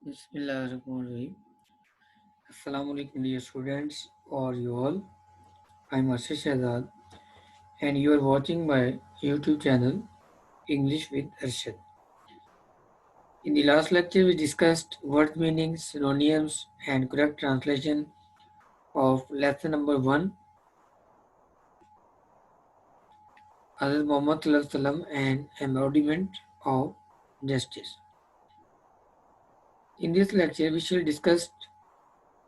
Bismillahirrahmanirrahim. Assalamu alaikum dear students or you all. I'm Ashish Shahzad and you are watching my YouTube channel English with Arshad. In the last lecture we discussed word meanings, synonyms and correct translation of lesson number 1 Hazrat Muhammad Sallallahu Alaihi Wasallam and embodiment of justice. In this lecture we shall discuss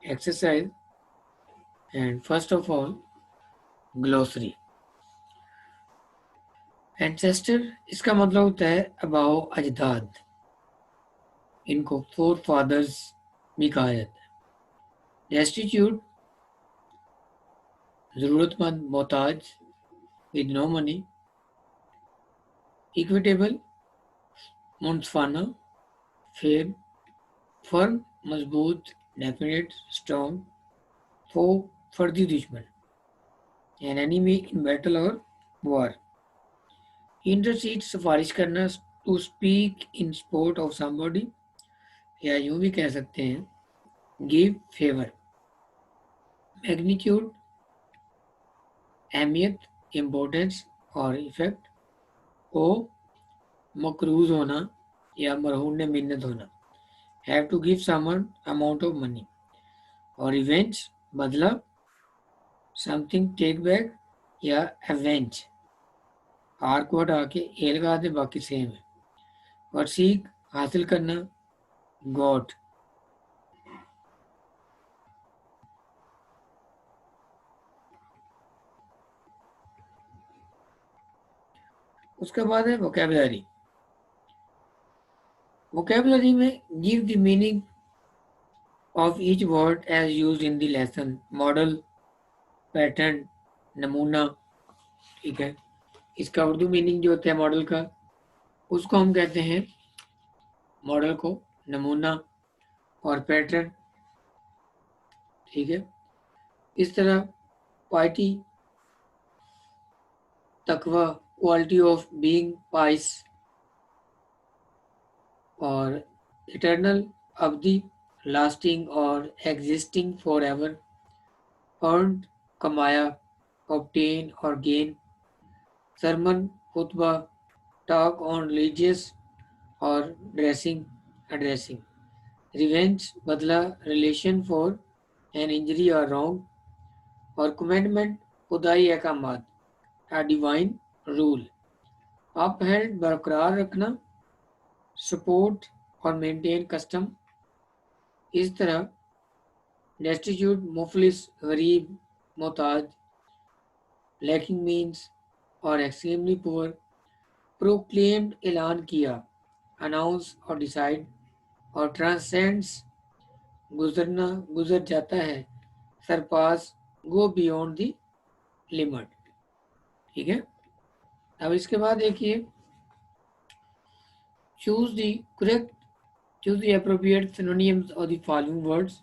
exercise and first of all glossary. Ancestor इसका मतलब होता है अबाओ अजदाद, इनको four fathers भी कहा जाता है। Destitute ज़रूरतमंद, मोहताज, विद नो मनी। इक्विटेबल मुनफाना, फेयर। फर्म मजबूत, डेफिनेट, स्ट्रॉन्ग। फो फर्जी दुश्मन, एन एनिमी इन बैटल और वॉर। इंटरसीड सिफारिश करना, to speak in support of somebody, या यूं भी कह सकते हैं गिव फेवर। मैग्नीट्यूड अहमियत, इम्पोर्टेंस और इफेक्ट। ओ मकरूज होना या मरहून ने मिन्नत होना, have to give someone amount of money. और रिवेंज बदला, समथिंग टेक बैक या एवेंज। आर को हटा के ए लगा दे, बाकी सेम है। और सीख हासिल करना, गॉड। उसके बाद है वोकेबलरी। वोकेबलरी में give the meaning of each word as used in the lesson. Model, pattern, नमूना। ठीक है, इसका उर्दू मीनिंग जो होता है मॉडल का, उसको हम कहते हैं मॉडल को नमूना और पैटर्न। ठीक है, इस तरह पाइटी, तकवा, क्वालिटी ऑफ बीइंग पाइस। और इटर्नल, अवधि, लास्टिंग और एग्जिस्टिंग फॉर एवर। अर्नड, कमाया, ऑब्टेन और गेन। सरमन, खुतबा, टॉक ऑन रिलीजियस और ड्रेसिंग, एड्रेसिंग। रिवेंज, बदला, रिलेशन फॉर एन इंजरी और रॉन्ग। और कमेंडमेंट, खुदाई अहकामात, अ डिवाइन रूल। अपहेल्ड, बरकरार रखना, सपोर्ट और मेंटेन कस्टम। इस तरह डेस्टिट्यूट, मुफलिस, गरीब, मोहताज, लैकिंग मीन्स और एक्सट्रीमली पुअर। प्रोक्लेम्ड, ऐलान किया, अनाउंस और डिसाइड। और ट्रांसेंड्स, गुजरना, गुजर जाता है। Surpass, go beyond the limit. ठीक है, अब इसके बाद देखिए choose the correct, choose the appropriate synonyms of the following words.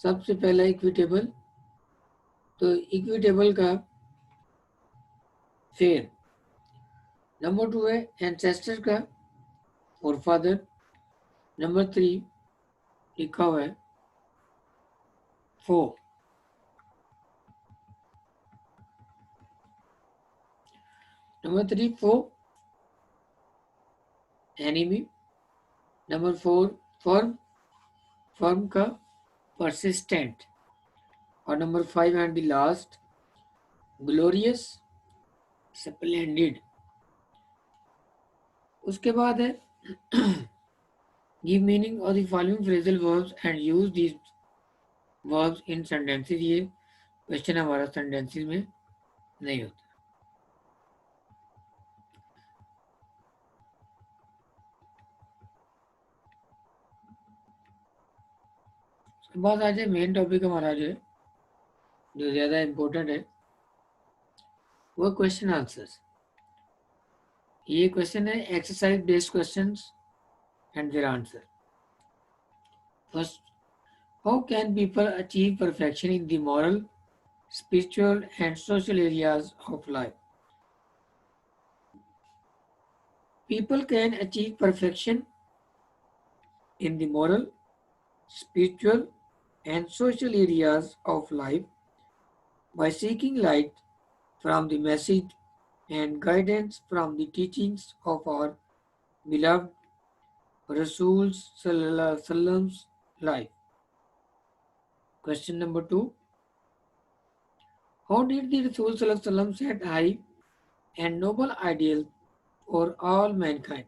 सबसे पहला इक्विटेबल, तो इक्विटेबल का फेयर। नंबर 2 है एंसेस्टर का फोरफादर। नंबर 3 लिखा हुआ है फो। नंबर 3 फो एनिमी। नंबर 4 फर्म, फर्म का परसिस्टेंट। और number 5 and the last glorious, splendid. उसके बाद है give meaning of the following phrasal verbs and use these verbs in sentences. ये क्वेश्चन हमारा सेंटेंसेस में नहीं होता। उसके बाद आ जाए मेन टॉपिक हमारा जो ज़्यादा इम्पोर्टेंट है, वो क्वेश्चन आंसर्स। ये क्वेश्चन है exercise based questions and their answer. First, how can people achieve perfection in the moral, spiritual and social areas of life? People can achieve perfection in the moral, spiritual, and social areas of life by seeking light from the message and guidance from the teachings of our beloved Rasul Sallallahu Alaihi Wasallam's life. Question number 2. How did the Rasul Sallallahu Alaihi Wasallam set high and noble ideal for all mankind?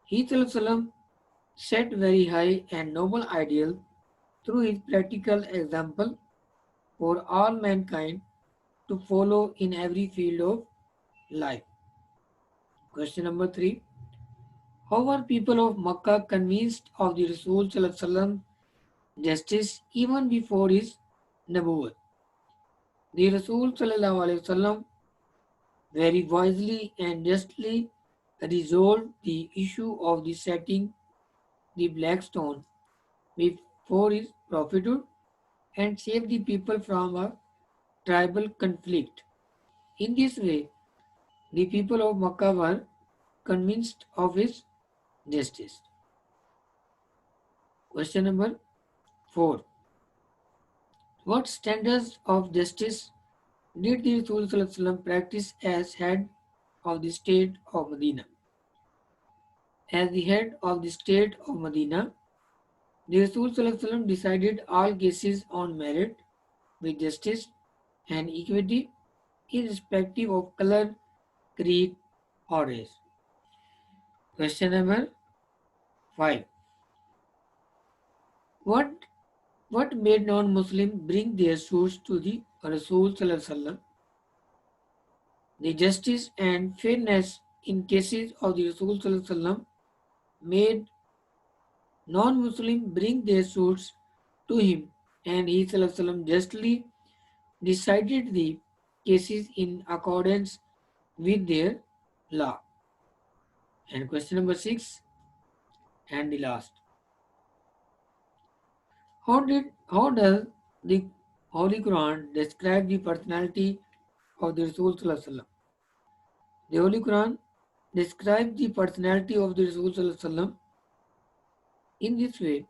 He Sallallahu Alaihi Wasallam set very high and noble ideal through his practical example for all mankind to follow in every field of life. Question number 3. How were people of Makkah convinced of the Rasul Sallallahu Alaihi Wasallam justice even before his Nabuwwat? The Rasul Sallallahu Alaihi Wasallam very wisely and justly resolved the issue of the setting the black stone before his prophethood and saved the people from a tribal conflict. In this way, the people of Makkah were convinced of his justice. Question number 4. What standards of justice did the Rasul Sallallahu Alaihi Wasallam practice as head of the state of Medina? As the head of the state of Medina, the Rasul Sallallahu Alaihi Wasallam decided all cases on merit with justice and equity irrespective of color, creed, or race. Question number 5. What what made non-Muslims bring their suits to the Rasul Sallallahu Alaihi Wasallam? The justice and fairness in cases of the Rasul Sallallahu Alaihi Wasallam made non-Muslims bring their suits to him, and he Sallallahu Alaihi Wasallam justly decided the cases in accordance with their law. And question number 6 and the last. How does the Holy Quran describe the personality of the Rasul Sallallahu Alaihi Wasallam? The Holy Quran describes the personality of the Rasul Sallallahu Alaihi Wasallam in this way.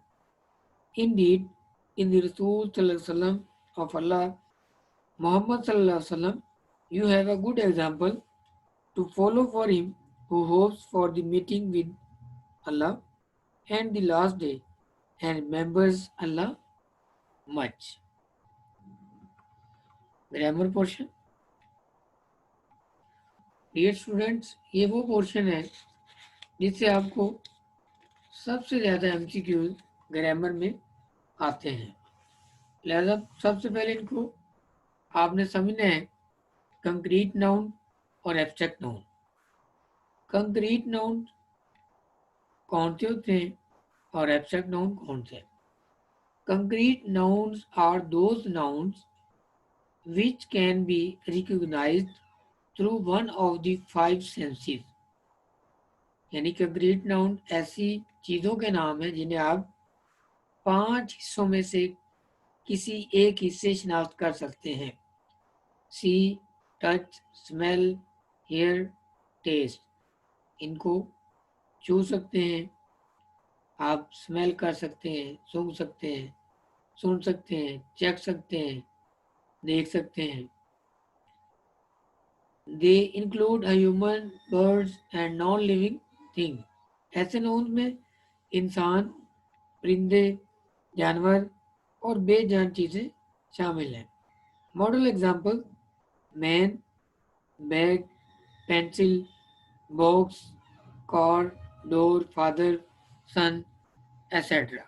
Indeed, in the Rasul Sallallahu Alaihi Wasallam of Allah, Muhammad Sallallahu Alaihi Wasallam, you have a good example to follow for him who hopes for the meeting with Allah and the last day and remembers Allah much. Grammar portion. Dear students, ये वो portion है जिससे आपको सबसे ज़्यादा MCQs grammar में आते हैं. लिहाजा सबसे पहले इनको आपने समझना है कंक्रीट नाउन और एब्स्ट्रैक्ट नाउन. कंक्रीट नाउन कौन से होते हैं और एब्स्ट्रैक्ट नाउन कौन से? Concrete nouns are those nouns which can be recognized through one of the five senses. यानी कंक्रीट नाउन ऐसी चीज़ों के नाम हैं जिन्हें आप 5 हिस्सों में से किसी एक हिस्से शिनाख्त कर सकते हैं. सी, टच, स्मेल, हेयर, टेस्ट. इनको छू सकते हैं, आप स्मेल कर सकते हैं, सूंघ सकते हैं, सुन सकते हैं, चख सकते हैं, देख सकते हैं. They include human, birds and non living thing. ऐसे नाउन्स में इंसान, परिंदे, जानवर और बेजान चीज़ें शामिल हैं. Model example: man, bag, pencil, box, car, door, father, son, etc.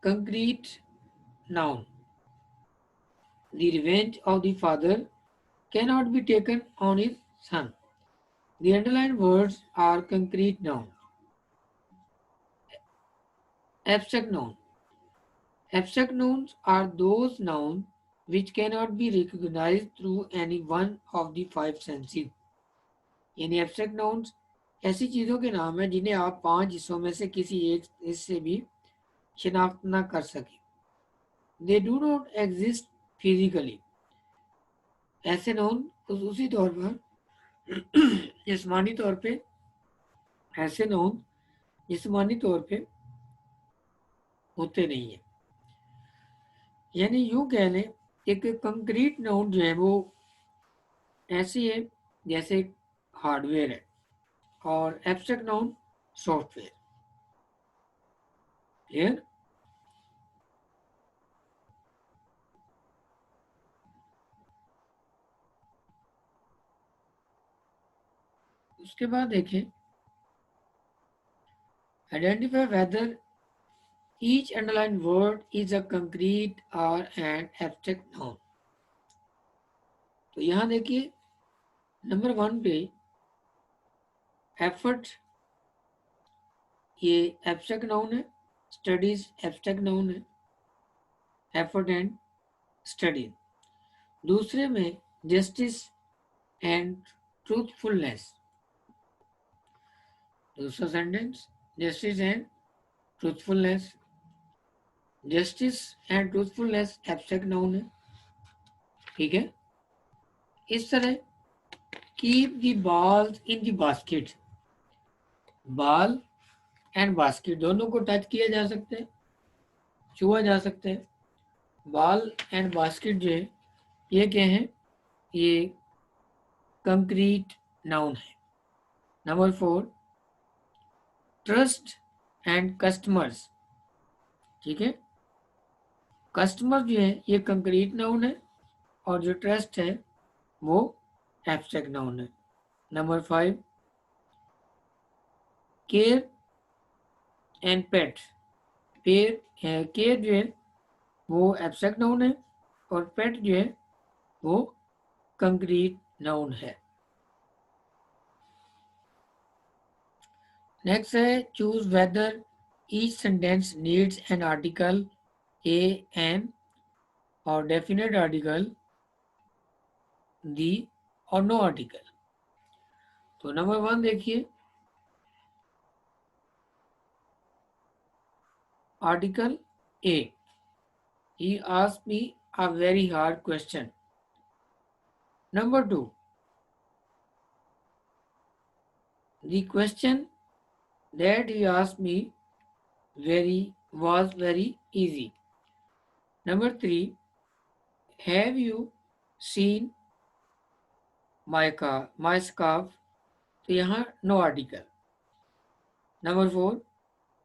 Concrete noun. The revenge of the father cannot be taken on his son. The underlined words are concrete noun. Abstract noun. Abstract nouns are those nouns which cannot be recognized through any one of the five senses. यानी abstract nouns ऐसी चीज़ों के नाम हैं जिन्हें आप 5 हिस्सों में से किसी एक हिस्से भी शिनाख्त ना कर सके. They do not exist physically. ऐसे नाउन उसी तौर पर जिस्मानी तौर पे ऐसे नाउन जिस्मानी तौर पे होते नहीं है। यानी यूं कह लें, एक कंक्रीट नाउन जो है वो ऐसी है जैसे हार्डवेयर है, और एब्स्ट्रैक्ट नाउन सॉफ्टवेयर। क्लियर? उसके बाद देखें, identify whether each underline word is a concrete और एन एब्स्ट्रैक्ट नाउन। तो यहाँ देखिए नंबर 1 पे एफर्ट, ये एब्स्ट्रैक्ट नाउन है, स्टडीज एब्स्ट्रैक्ट नाउन है, एफर्ट एंड स्टडी। दूसरे में जस्टिस एंड ट्रूथफुलनेस, दूसरा sentence justice and truthfulness. Justice and truthfulness abstract noun है, ठीक है। इस तरह keep the balls in the basket, ball and basket दोनों को टच किया जा सकता है, छुआ जा सकता है। बॉल एंड बास्केट जो है ये क्या है, ये कंक्रीट नाउन है। नंबर 4 ट्रस्ट एंड कस्टमर्स, ठीक है। कस्टमर जो है ये कंक्रीट नाउन है, और जो ट्रस्ट है वो एब्स्ट्रैक्ट नाउन है। Number 5 care and pet, care जो है वो एब्स्ट्रैक्ट नाउन है, और पेट जो है वो कंक्रीट नाउन है। नेक्स्ट है choose whether each sentence needs an article, a an और डेफिनेट आर्टिकल, दी और नो आर्टिकल। तो नंबर 1 देखिए, article a, he asked me a very hard question. Number 2, the question that he asked me was very easy. Number 3, have you seen my scarf? तो यहाँ no article. Number 4,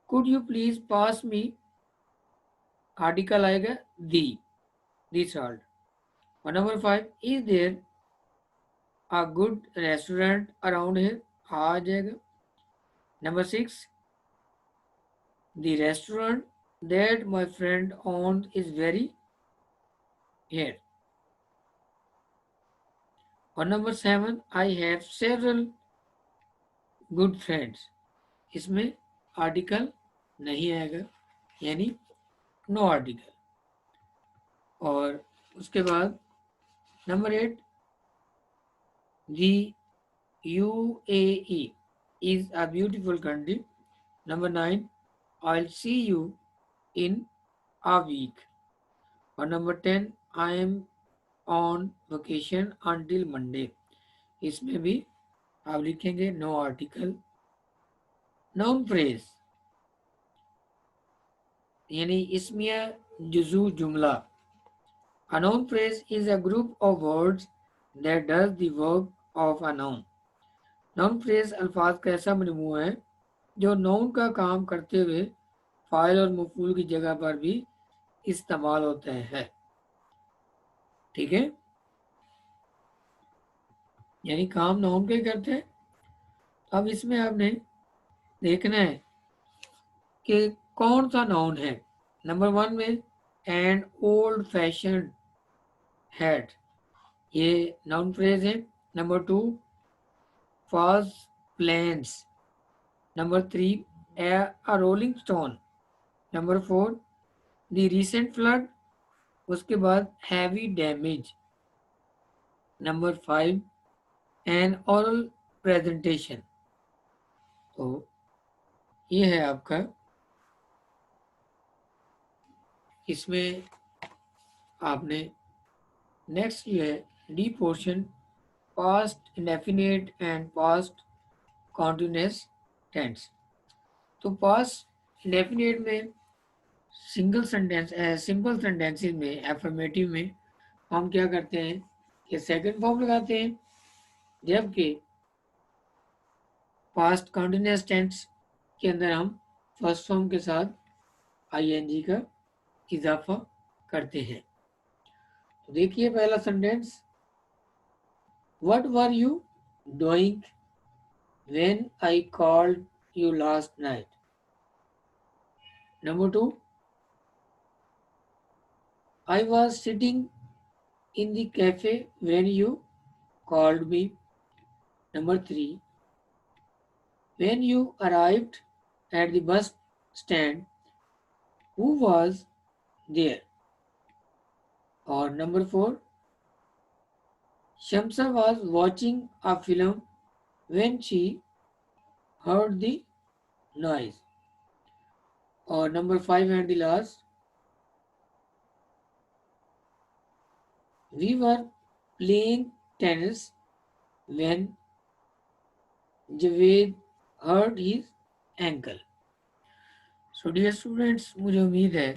could you please pass me, article आएगा the salt। और number 5, is there a good restaurant around here? आ जाएगा। Number 6, the restaurant that my friend owns is very here। और number 7, I have several good friends, इसमें article नहीं आएगा, यानी no article. और उसके बाद number 8, the UAE is a beautiful country। Number 9, I'll see you in a week। और number 10, I am on vacation until Monday, इसमें भी आप लिखेंगे नो आर्टिकल। नाउन फ्रेज यानी इसमिया जुजू जुमला। A noun phrase is a group of words that does the work of a noun। Noun phrase अल्फाज का ऐसा मजमू है जो नाउन का काम करते हुए फाइल और मफूल की जगह पर भी इस्तेमाल होता है, ठीक है। यानी काम नाउन के ही करते हैं। अब इसमें आपने देखना है कि कौन सा नाउन है। नंबर 1 में एंड ओल्ड फैशन हैट, ये नाउन फ्रेज है। Number 2 falls plains. Number 3 a rolling stone. Number 4 the recent flood, उसके बाद heavy damage. Number 5 an oral presentation. तो ये है आपका, इसमें आपने नेक्स्ट जो है D portion past indefinite and past continuous tense. तो पास्ट डेफिनेट में सिंपल सेंटेंसेस में एफर्मेटिव में हम क्या करते हैं कि सेकंड फॉर्म लगाते हैं, जबकि पास्ट कंटिन्यूअस टेंस के अंदर हम फर्स्ट फॉर्म के साथ आईएनजी का इजाफा करते हैं। तो देखिए पहला sentence, what were you doing when I called you last night. Number 2, I was sitting in the cafe when you called me. Number 3, when you arrived at the bus stand, who was there? Or number 4, Shamsa was watching a film when she heard the noise. Or number 5 and the last, we were playing tennis when Javed hurt his ankle. So dear students, मुझे उम्मीद है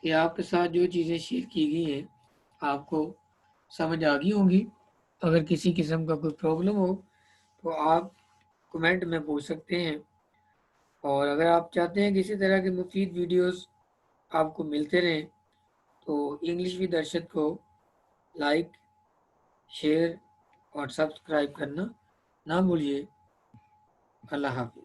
कि आपके साथ जो चीज़ें share की गई हैं आपको समझ आ गई होंगी। अगर किसी किस्म का कोई प्रॉब्लम हो तो आप कमेंट में पूछ सकते हैं, और अगर आप चाहते हैं किसी तरह के मुफीद वीडियोस आपको मिलते रहें तो इंग्लिश विद अरशद को लाइक, शेयर और सब्सक्राइब करना ना भूलिए। अल्लाह हाफिज़।